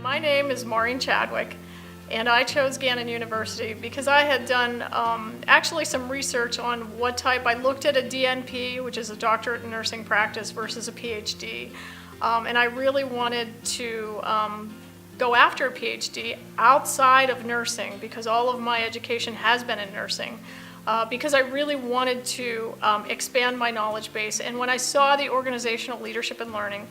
My name is Maureen Chadwick, and I chose Gannon University because I had done actually some research on what type. I looked at a DNP, which is a doctorate in nursing practice, versus a PhD, and I really wanted to go after a PhD outside of nursing because all of my education has been in nursing. Because I really wanted to expand my knowledge base. And when I saw the organizational leadership and learning,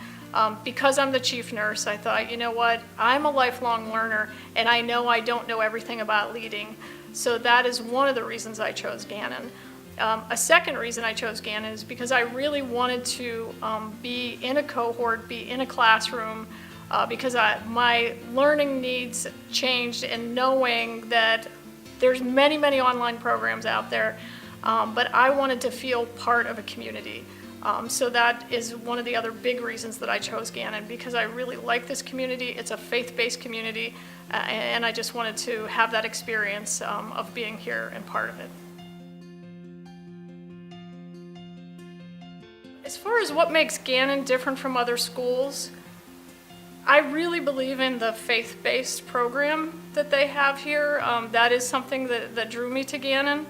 because I'm the chief nurse, I thought, you know what, I'm a lifelong learner and I know I don't know everything about leading. So that is one of the reasons I chose Gannon. A second reason I chose Gannon is because I really wanted to be in a cohort, be in a classroom, because my learning needs changed, and knowing that there's many, many online programs out there, but I wanted to feel part of a community. So that is one of the other big reasons that I chose Gannon, because I really like this community. It's a faith-based community, and I just wanted to have that experience of being here and part of it. As far as what makes Gannon different from other schools, I really believe in the faith-based program that they have here. That is something that drew me to Gannon.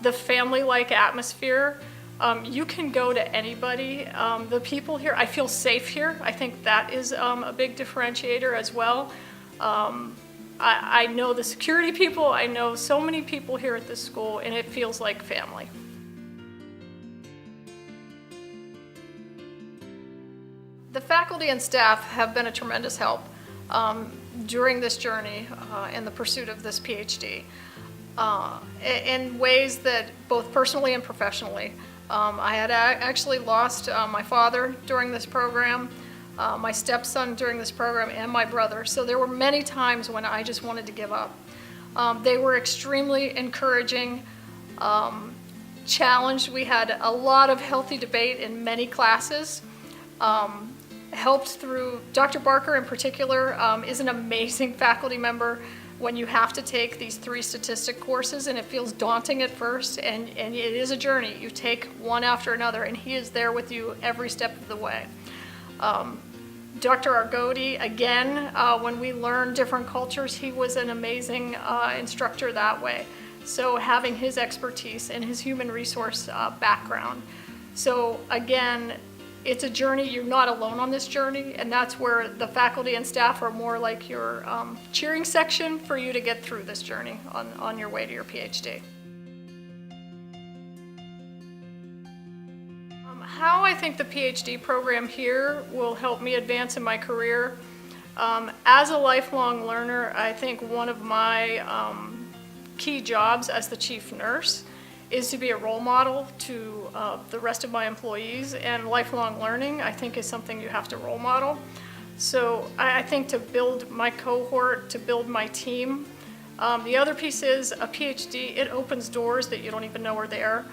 The family-like atmosphere. You can go to anybody. The people here, I feel safe here. I think that is a big differentiator as well. I know the security people. I know so many people here at this school, and it feels like family. The faculty and staff have been a tremendous help during this journey in the pursuit of this PhD in ways that both personally and professionally. I had actually lost my father during this program, my stepson during this program, and my brother. So there were many times when I just wanted to give up. They were extremely encouraging, challenged. We had a lot of healthy debate in many classes. Helped through, Dr. Barker in particular is an amazing faculty member when you have to take these 3 statistic courses, and it feels daunting at first, and it is a journey. You take one after another, and he is there with you every step of the way. Dr. Argoti, again, when we learned different cultures, he was an amazing instructor that way. So having his expertise and his human resource background. So again, it's a journey. You're not alone on this journey, and that's where the faculty and staff are more like your cheering section for you to get through this journey on your way to your PhD. How I think the PhD program here will help me advance in my career. As a lifelong learner, I think one of my key jobs as the chief nurse is to be a role model to the rest of my employees, and lifelong learning, I think, is something you have to role model. So I think to build my cohort, to build my team. The other piece is a PhD, it opens doors that you don't even know are there.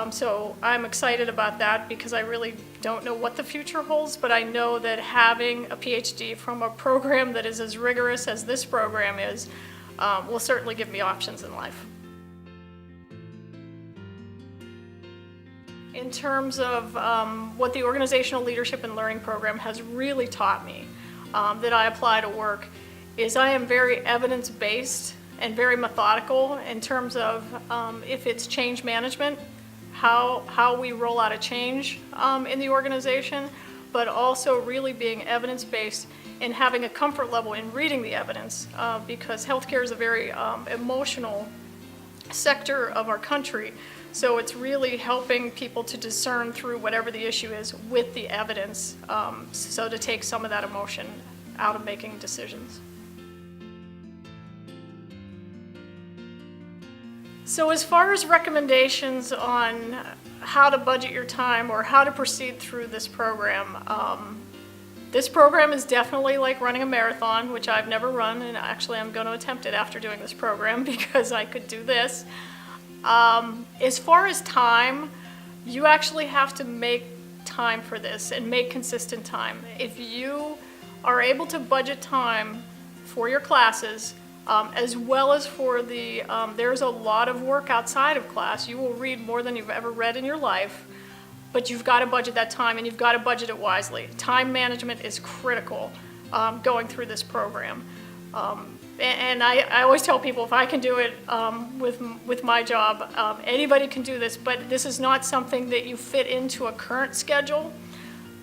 So I'm excited about that because I really don't know what the future holds, but I know that having a PhD from a program that is as rigorous as this program is will certainly give me options in life. In terms of what the Organizational Leadership and Learning Program has really taught me that I apply to work is I am very evidence-based and very methodical in terms of if it's change management, how we roll out a change in the organization, but also really being evidence-based and having a comfort level in reading the evidence because healthcare is a very emotional sector of our country. So it's really helping people to discern through whatever the issue is with the evidence, so to take some of that emotion out of making decisions. So as far as recommendations on how to budget your time or how to proceed through this program is definitely like running a marathon, which I've never run, and actually I'm going to attempt it after doing this program because I could do this. As far as time, you actually have to make time for this and make consistent time. If you are able to budget time for your classes, as well as for the, there's a lot of work outside of class. You will read more than you've ever read in your life, but you've got to budget that time, and you've got to budget it wisely. Time management is critical. going through this program. And I always tell people, if I can do it with my job, anybody can do this, but this is not something that you fit into a current schedule.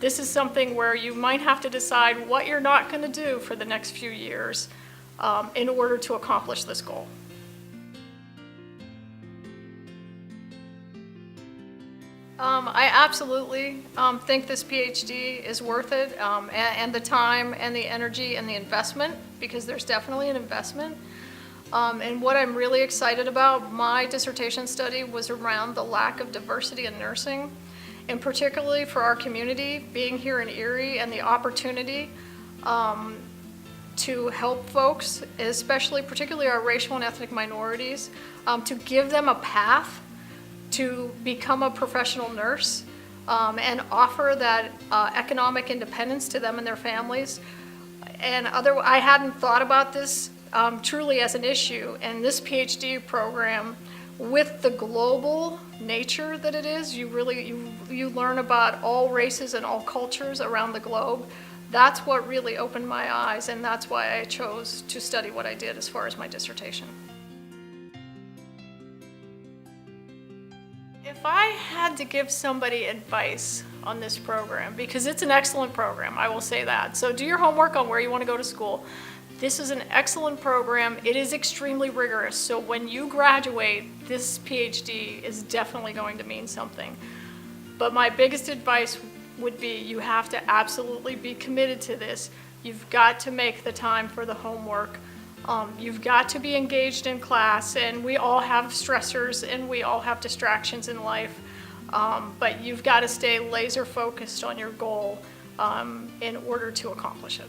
This is something where you might have to decide what you're not going to do for the next few years in order to accomplish this goal. I absolutely think this PhD is worth it, and the time and the energy and the investment, because there's definitely an investment. And what I'm really excited about, my dissertation study was around the lack of diversity in nursing, and particularly for our community, being here in Erie and the opportunity to help folks, especially particularly our racial and ethnic minorities, to give them a path to become a professional nurse and offer that economic independence to them and their families. And I hadn't thought about this truly as an issue, and this PhD program, with the global nature that it is, you learn about all races and all cultures around the globe. That's what really opened my eyes, and that's why I chose to study what I did as far as my dissertation. If I had to give somebody advice on this program, because it's an excellent program, I will say that. So do your homework on where you want to go to school. This is an excellent program. It is extremely rigorous. So when you graduate, this PhD is definitely going to mean something. But my biggest advice would be you have to absolutely be committed to this. You've got to make the time for the homework. You've got to be engaged in class, and we all have stressors and we all have distractions in life, but you've got to stay laser focused on your goal in order to accomplish it.